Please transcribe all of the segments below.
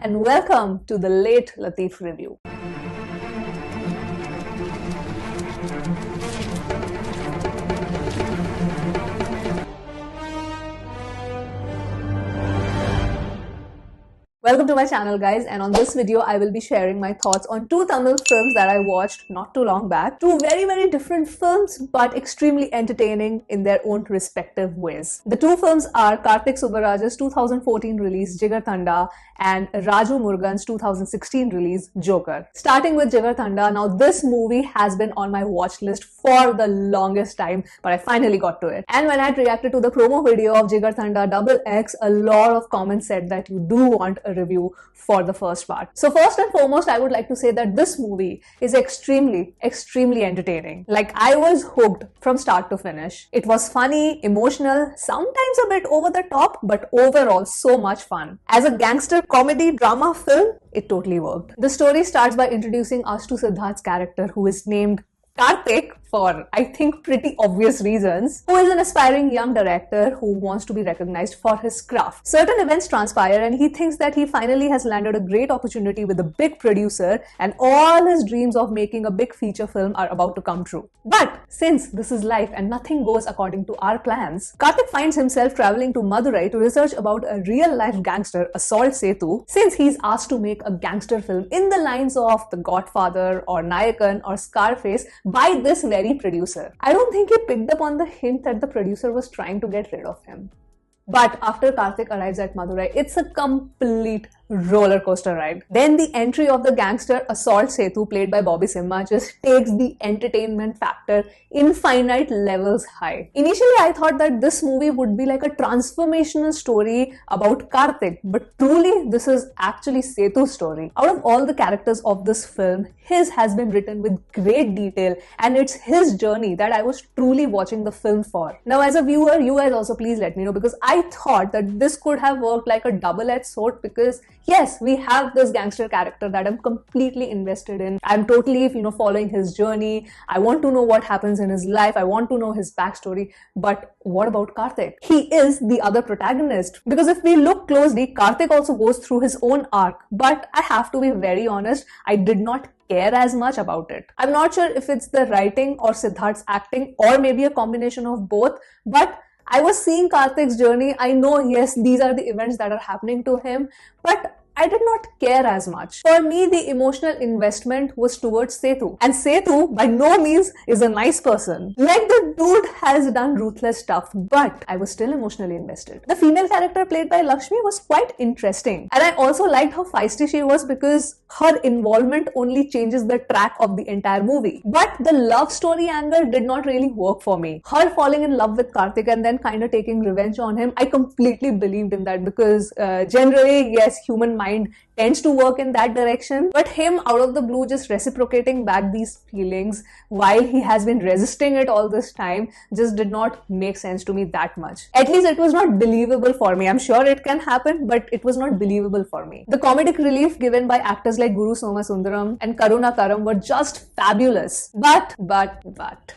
and welcome to the Late Latif Review. Welcome to my channel, guys, and on this video I will be sharing my thoughts on two Tamil films that I watched not too long back. Two very different films but extremely entertaining in their own respective ways. The two films are Karthik Subbaraja's 2014 release Jigarthanda and Raju Murugan's 2016 release Joker. Starting with Jigarthanda, now this movie has been on my watch list for the longest time, but I finally got to it. And when I reacted to the promo video of Jigarthanda XX, a lot of comments said that you do want a review for the first part. So first and foremost, I would like to say that this movie is extremely entertaining. Like, I was hooked from start to finish. It was funny, emotional, sometimes a bit over the top, but overall so much fun. As a gangster comedy drama film, it totally worked. The story starts by introducing us to Siddharth's character, who is named Karthik for, I think, pretty obvious reasons, who is an aspiring young director who wants to be recognized for his craft. Certain events transpire and he thinks that he finally has landed a great opportunity with a big producer and all his dreams of making a big feature film are about to come true. But since this is life and nothing goes according to our plans, Karthik finds himself traveling to Madurai to research about a real-life gangster, Assault Setu, since he's asked to make a gangster film in the lines of The Godfather or Nayakan or Scarface by this very producer. I don't think he picked up on the hint that the producer was trying to get rid of him. But after Karthik arrives at Madurai, it's a complete roller coaster ride. Then the entry of the gangster Assault Setu, played by Bobby Simha, just takes the entertainment factor infinite levels high. Initially, I thought that this movie would be like a transformational story about Karthik, but truly this is actually Setu's story. Out of all the characters of this film, his has been written with great detail and it's his journey that I was truly watching the film for. Now, as a viewer, you guys also please let me know, because I thought that this could have worked like a double-edged sword, because yes, we have this gangster character that I'm completely invested in. I'm totally, following his journey. I want to know what happens in his life. I want to know his backstory. But what about Karthik? He is the other protagonist. Because if we look closely, Karthik also goes through his own arc. But I have to be very honest, I did not care as much about it. I'm not sure if it's the writing or Siddharth's acting or maybe a combination of both, but I was seeing Karthik's journey. I know, yes, these are the events that are happening to him, but I did not care as much. For me, the emotional investment was towards Setu. And Setu, by no means, is a nice person. Like, the dude has done ruthless stuff, but I was still emotionally invested. The female character played by Lakshmi was quite interesting. And I also liked how feisty she was, because her involvement only changes the track of the entire movie. But the love story angle did not really work for me. Her falling in love with Karthik and then kind of taking revenge on him, I completely believed in that, because generally, yes, human mind tends to work in that direction, but him out of the blue just reciprocating back these feelings while he has been resisting it all this time just did not make sense to me that much. At least it was not believable for me. I'm sure it can happen, but it was not believable for me. The comedic relief given by actors like Guru Somasundaram and Karuna Karam were just fabulous. But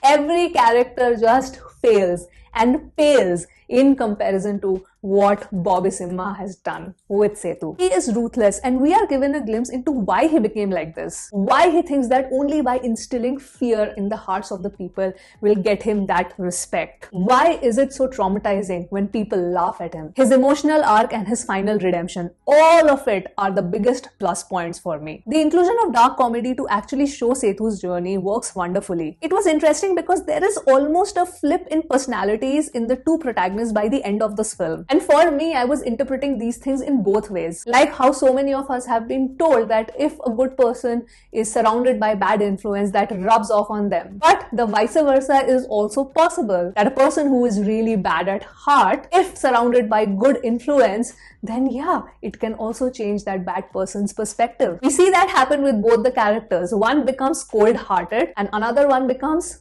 every character just fails and pales in comparison to what Bobby Simha has done with Setu. He is ruthless, and we are given a glimpse into why he became like this. Why he thinks that only by instilling fear in the hearts of the people will get him that respect. Why is it so traumatizing when people laugh at him? His emotional arc and his final redemption, all of it are the biggest plus points for me. The inclusion of dark comedy to actually show Setu's journey works wonderfully. It was interesting because there is almost a flip in personalities in the two protagonists by the end of this film. And for me, I was interpreting these things in both ways. Like how so many of us have been told that if a good person is surrounded by bad influence, that rubs off on them. But the vice versa is also possible. That a person who is really bad at heart, if surrounded by good influence, then yeah, it can also change that bad person's perspective. We see that happen with both the characters. One becomes cold-hearted and another one becomes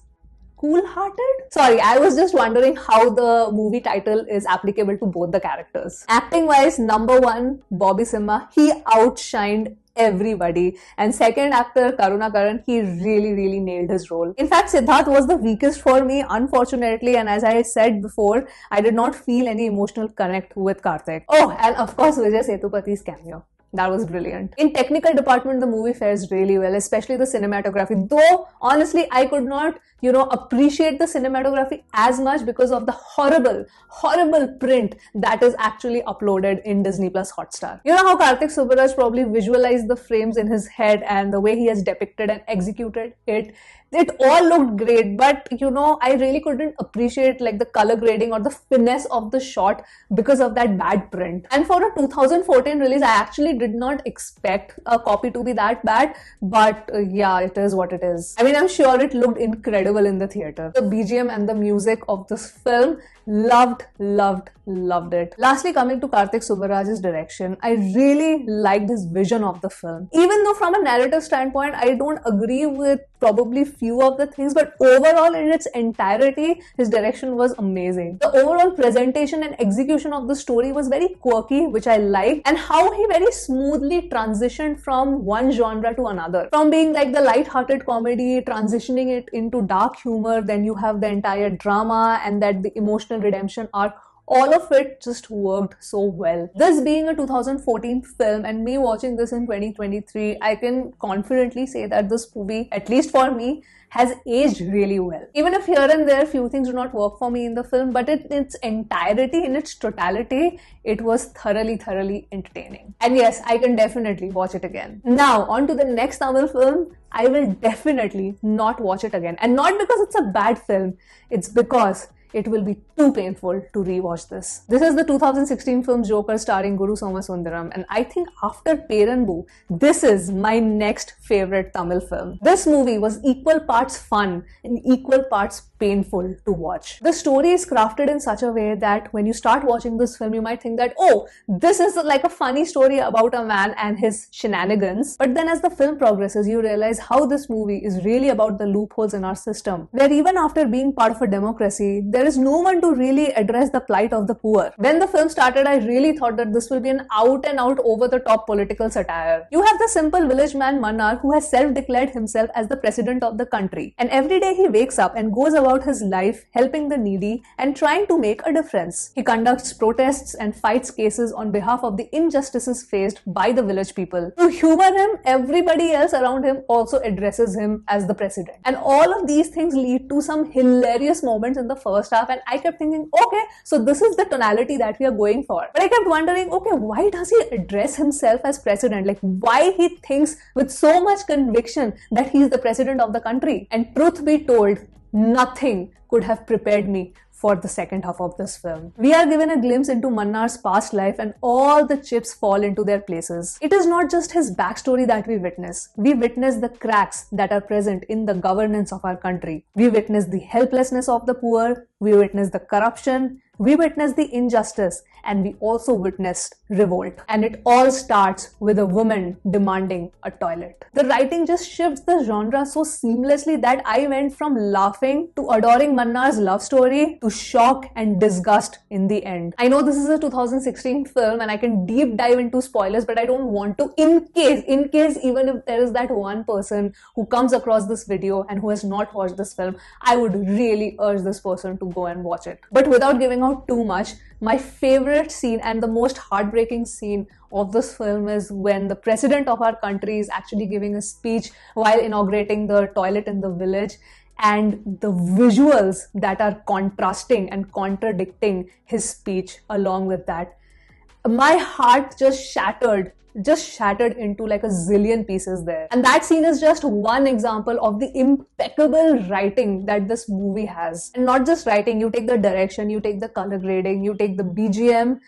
cool-hearted? Sorry, I was just wondering how the movie title is applicable to both the characters. Acting-wise, number one, Bobby Simha, he outshined everybody. And second actor, Karuna Karan, he really nailed his role. In fact, Siddharth was the weakest for me, unfortunately, and as I said before, I did not feel any emotional connect with Karthik. Oh, and of course, Vijay Sethupathe's cameo. That was brilliant. In technical department, the movie fares really well, especially the cinematography. Though, honestly, I could not, appreciate the cinematography as much because of the horrible print that is actually uploaded in Disney Plus Hotstar. You know how Karthik Subbaraj probably visualized the frames in his head and the way he has depicted and executed it? It all looked great, but I really couldn't appreciate like the color grading or the finesse of the shot because of that bad print. And for a 2014 release, I actually did not expect a copy to be that bad, but yeah, it is what it is. I mean, I'm sure it looked incredible in the theater. The BGM and the music of this film, loved it. Lastly, coming to Karthik Subbaraj's direction, I really liked his vision of the film. Even though from a narrative standpoint, I don't agree with probably few of the things, but overall in its entirety, his direction was amazing. The overall presentation and execution of the story was very quirky, which I liked, and how he very smoothly transitioned from one genre to another. From being like the light-hearted comedy, transitioning it into dark humor, then you have the entire drama and that the emotional redemption arc. All of it just worked so well. This being a 2014 film and me watching this in 2023, I can confidently say that this movie, at least for me, has aged really well. Even if here and there few things do not work for me in the film, but in its entirety, in its totality, it was thoroughly entertaining. And yes, I can definitely watch it again. Now, on to the next Tamil film. I will definitely not watch it again. And not because it's a bad film, it's because it will be too painful to rewatch this. This is the 2016 film Joker starring Guru Somasundaram, and I think after Peranbu, this is my next favorite Tamil film. This movie was equal parts fun and equal parts painful to watch. The story is crafted in such a way that when you start watching this film, you might think that, oh, this is like a funny story about a man and his shenanigans. But then as the film progresses, you realize how this movie is really about the loopholes in our system, where even after being part of a democracy, there is no one to really address the plight of the poor. When the film started, I really thought that this will be an out and out over the top political satire. You have the simple village man Mannar who has self-declared himself as the president of the country, and every day he wakes up and goes about his life helping the needy and trying to make a difference. He conducts protests and fights cases on behalf of the injustices faced by the village people. To humor him, everybody else around him also addresses him as the president. And all of these things lead to some hilarious moments in the first half, and I kept thinking, okay, so this is the tonality that we are going for. But I kept wondering, okay, why does he address himself as president? Like, why he thinks with so much conviction that he is the president of the country? And truth be told, nothing could have prepared me for the second half of this film. We are given a glimpse into Mannar's past life and all the chips fall into their places. It is not just his backstory that we witness. We witness the cracks that are present in the governance of our country. We witness the helplessness of the poor. We witness the corruption. We witness the injustice, and we also witnessed revolt. And it all starts with a woman demanding a toilet. The writing just shifts the genre so seamlessly that I went from laughing to adoring Mannar's love story to shock and disgust in the end. I know this is a 2016 film and I can deep dive into spoilers, but I don't want to, in case even if there is that one person who comes across this video and who has not watched this film, I would really urge this person to go and watch it. But without giving out too much, my favorite scene and the most heartbreaking scene of this film is when the president of our country is actually giving a speech while inaugurating the toilet in the village, and the visuals that are contrasting and contradicting his speech along with that. My heart just shattered into like a zillion pieces there. And that scene is just one example of the impeccable writing that this movie has. And not just writing, you take the direction, you take the color grading, you take the BGM,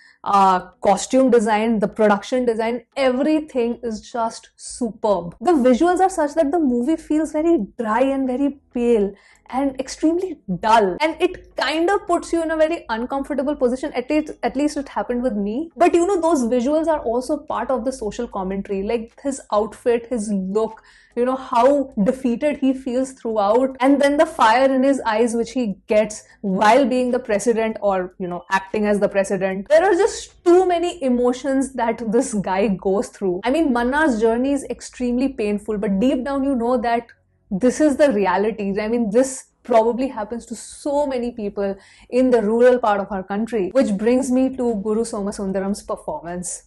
costume design, the production design, everything is just superb. The visuals are such that the movie feels very dry and very pale and extremely dull, and it kind of puts you in a very uncomfortable position. At least it happened with me. But those visuals are also part of the social commentary, like his outfit, his look, how defeated he feels throughout, and then the fire in his eyes which he gets while being the president or acting as the president. There are just too many emotions that this guy goes through. I mean, Mannar's journey is extremely painful, but deep down you know that this is the reality. I mean, this probably happens to so many people in the rural part of our country. Which brings me to Guru Somasundaram's performance.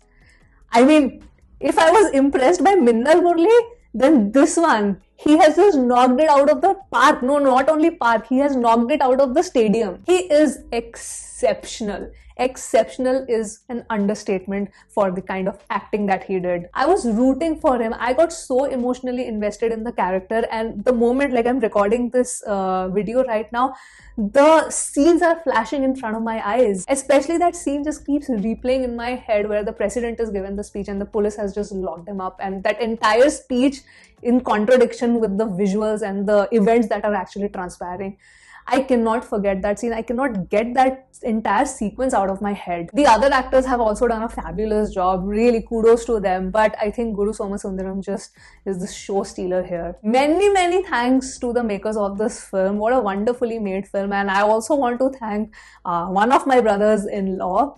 I mean, If I was impressed by Minnal Murli, then this one, he has just knocked it out of the park. No, not only park, he has knocked it out of the stadium. He is exceptional. Exceptional is an understatement for the kind of acting that he did. I was rooting for him. I got so emotionally invested in the character, and the moment, like, I'm recording this video right now, the scenes are flashing in front of my eyes. Especially that scene just keeps replaying in my head where the president is given the speech and the police has just locked him up, and that entire speech in contradiction with the visuals and the events that are actually transpiring. I cannot forget that scene. I cannot get that entire sequence out of my head. The other actors have also done a fabulous job. Really, kudos to them. But I think Guru Somasundaram just is the show stealer here. Many thanks to the makers of this film. What a wonderfully made film. And I also want to thank one of my brothers-in-law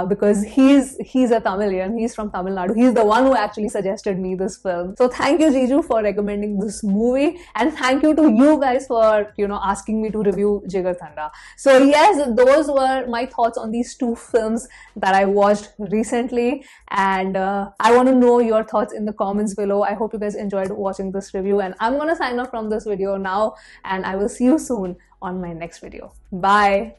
because he's a Tamilian. He's from Tamil Nadu. He's the one who actually suggested me this film. So thank you, Jiju, for recommending this movie. And thank you to you guys for, asking me to review Jigarthanda. So yes, those were my thoughts on these two films that I watched recently, and I want to know your thoughts in the comments below. I hope you guys enjoyed watching this review, and I'm gonna sign off from this video now, and I will see you soon on my next video. Bye.